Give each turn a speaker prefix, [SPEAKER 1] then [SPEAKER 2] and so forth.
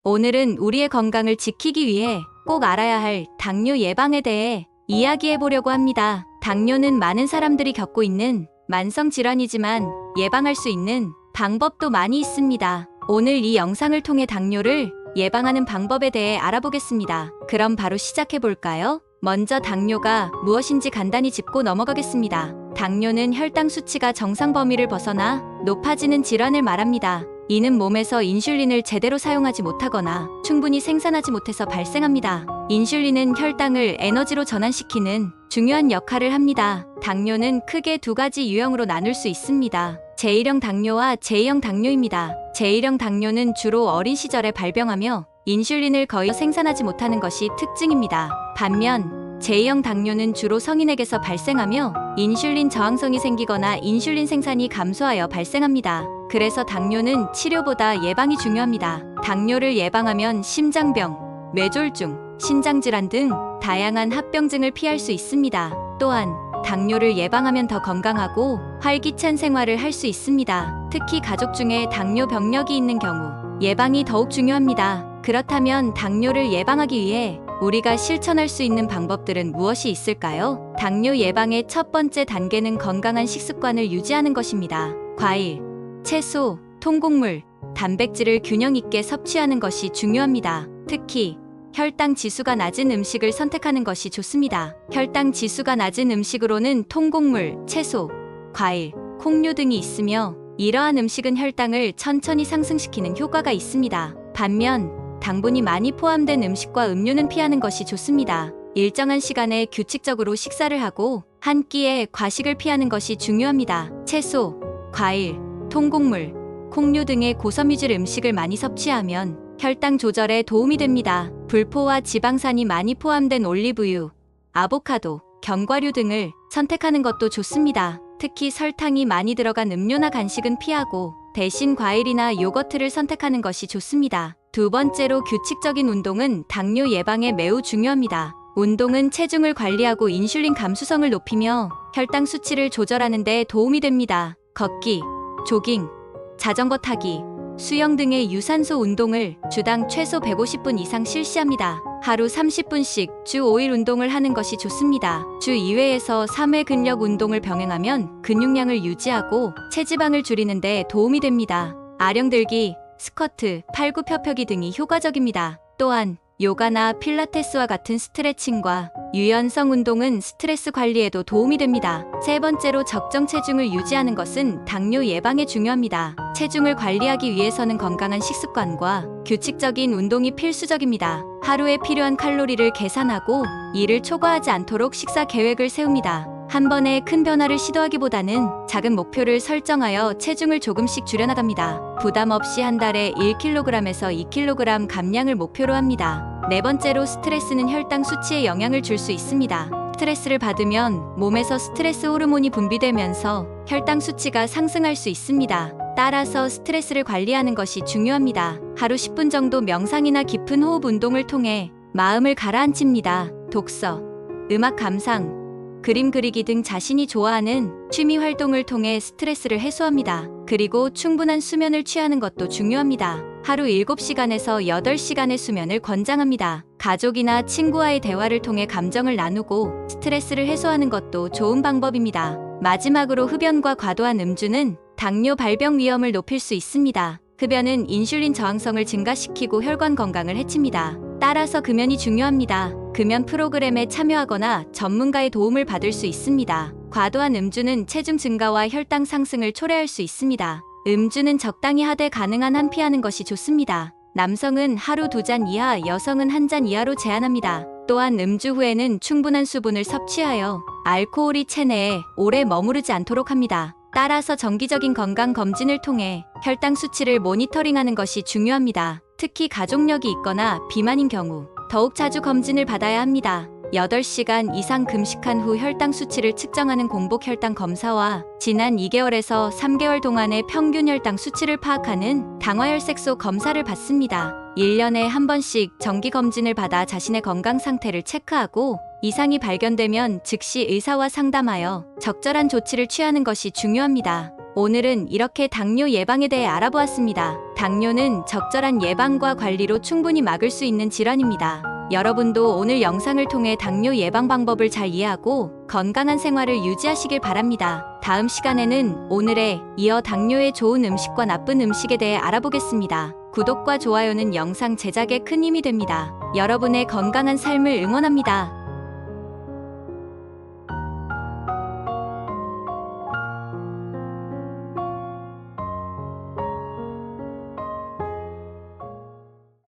[SPEAKER 1] 오늘은 우리의 건강을 지키기 위해 꼭 알아야 할 당뇨 예방에 대해 이야기해 보려고 합니다. 당뇨는 많은 사람들이 겪고 있는 만성 질환이지만 예방할 수 있는 방법도 많이 있습니다. 오늘 이 영상을 통해 당뇨를 예방하는 방법에 대해 알아보겠습니다. 그럼 바로 시작해 볼까요? 먼저 당뇨가 무엇인지 간단히 짚고 넘어가겠습니다. 당뇨는 혈당 수치가 정상 범위를 벗어나 높아지는 질환을 말합니다. 이는 몸에서 인슐린을 제대로 사용하지 못하거나 충분히 생산하지 못해서 발생합니다. 인슐린은 혈당을 에너지로 전환시키는 중요한 역할을 합니다. 당뇨는 크게 두 가지 유형으로 나눌 수 있습니다. 제1형 당뇨와 제2형 당뇨입니다. 제1형 당뇨는 주로 어린 시절에 발병하며 인슐린을 거의 생산하지 못하는 것이 특징입니다. 반면 제2형 당뇨는 주로 성인에게서 발생하며 인슐린 저항성이 생기거나 인슐린 생산이 감소하여 발생합니다. 그래서 당뇨는 치료보다 예방이 중요합니다. 당뇨를 예방하면 심장병, 뇌졸중, 신장질환 등 다양한 합병증을 피할 수 있습니다. 또한 당뇨를 예방하면 더 건강하고 활기찬 생활을 할 수 있습니다. 특히 가족 중에 당뇨 병력이 있는 경우 예방이 더욱 중요합니다. 그렇다면 당뇨를 예방하기 위해 우리가 실천할 수 있는 방법들은 무엇이 있을까요? 당뇨 예방의 첫 번째 단계는 건강한 식습관을 유지하는 것입니다. 과일, 채소, 통곡물, 단백질을 균형 있게 섭취하는 것이 중요합니다. 특히 혈당 지수가 낮은 음식을 선택하는 것이 좋습니다. 혈당 지수가 낮은 음식으로는 통곡물, 채소, 과일, 콩류 등이 있으며 이러한 음식은 혈당을 천천히 상승시키는 효과가 있습니다. 반면 당분이 많이 포함된 음식과 음료는 피하는 것이 좋습니다. 일정한 시간에 규칙적으로 식사를 하고 한 끼에 과식을 피하는 것이 중요합니다. 채소, 과일, 통곡물, 콩류 등의 고섬유질 음식을 많이 섭취하면 혈당 조절에 도움이 됩니다. 불포와 지방산이 많이 포함된 올리브유, 아보카도, 견과류 등을 선택하는 것도 좋습니다. 특히 설탕이 많이 들어간 음료나 간식은 피하고 대신 과일이나 요거트를 선택하는 것이 좋습니다. 두 번째로 규칙적인 운동은 당뇨 예방에 매우 중요합니다. 운동은 체중을 관리하고 인슐린 감수성을 높이며 혈당 수치를 조절하는 데 도움이 됩니다. 걷기, 조깅, 자전거 타기, 수영 등의 유산소 운동을 주당 최소 150분 이상 실시합니다. 하루 30분씩 주 5일 운동을 하는 것이 좋습니다. 주 2회에서 3회 근력 운동을 병행하면 근육량을 유지하고 체지방을 줄이는 데 도움이 됩니다. 아령들기, 스쿼트, 팔굽혀펴기 등이 효과적입니다. 또한 요가나 필라테스와 같은 스트레칭과 유연성 운동은 스트레스 관리에도 도움이 됩니다. 세 번째로 적정 체중을 유지하는 것은 당뇨 예방에 중요합니다. 체중을 관리하기 위해서는 건강한 식습관과 규칙적인 운동이 필수적입니다. 하루에 필요한 칼로리를 계산하고 이를 초과하지 않도록 식사 계획을 세웁니다. 한 번에 큰 변화를 시도하기보다는 작은 목표를 설정하여 체중을 조금씩 줄여나갑니다. 부담 없이 한 달에 1kg에서 2kg 감량을 목표로 합니다. 네 번째로 스트레스는 혈당 수치에 영향을 줄 수 있습니다. 스트레스를 받으면 몸에서 스트레스 호르몬이 분비되면서 혈당 수치가 상승할 수 있습니다. 따라서 스트레스를 관리하는 것이 중요합니다. 하루 10분 정도 명상이나 깊은 호흡 운동을 통해 마음을 가라앉힙니다. 독서, 음악 감상, 그림 그리기 등 자신이 좋아하는 취미 활동을 통해 스트레스를 해소합니다. 그리고 충분한 수면을 취하는 것도 중요합니다. 하루 7시간에서 8시간의 수면을 권장합니다. 가족이나 친구와의 대화를 통해 감정을 나누고 스트레스를 해소하는 것도 좋은 방법입니다. 마지막으로 흡연과 과도한 음주는 당뇨 발병 위험을 높일 수 있습니다. 흡연은 인슐린 저항성을 증가시키고 혈관 건강을 해칩니다. 따라서 금연이 중요합니다. 금연 프로그램에 참여하거나 전문가의 도움을 받을 수 있습니다. 과도한 음주는 체중 증가와 혈당 상승을 초래할 수 있습니다. 음주는 적당히 하되 가능한 한 피하는 것이 좋습니다. 남성은 하루 2잔 이하, 여성은 1잔 이하로 제한합니다. 또한 음주 후에는 충분한 수분을 섭취하여 알코올이 체내에 오래 머무르지 않도록 합니다. 따라서 정기적인 건강 검진을 통해 혈당 수치를 모니터링하는 것이 중요합니다. 특히 가족력이 있거나 비만인 경우 더욱 자주 검진을 받아야 합니다. 8시간 이상 금식한 후 혈당 수치를 측정하는 공복 혈당 검사와 지난 2개월에서 3개월 동안의 평균 혈당 수치를 파악하는 당화혈색소 검사를 받습니다. 1년에 한 번씩 정기 검진을 받아 자신의 건강 상태를 체크하고 이상이 발견되면 즉시 의사와 상담하여 적절한 조치를 취하는 것이 중요합니다. 오늘은 이렇게 당뇨 예방에 대해 알아보았습니다. 당뇨는 적절한 예방과 관리로 충분히 막을 수 있는 질환입니다. 여러분도 오늘 영상을 통해 당뇨 예방 방법을 잘 이해하고 건강한 생활을 유지하시길 바랍니다. 다음 시간에는 오늘에 이어 당뇨에 좋은 음식과 나쁜 음식에 대해 알아보겠습니다. 구독과 좋아요는 영상 제작에 큰 힘이 됩니다. 여러분의 건강한 삶을 응원합니다.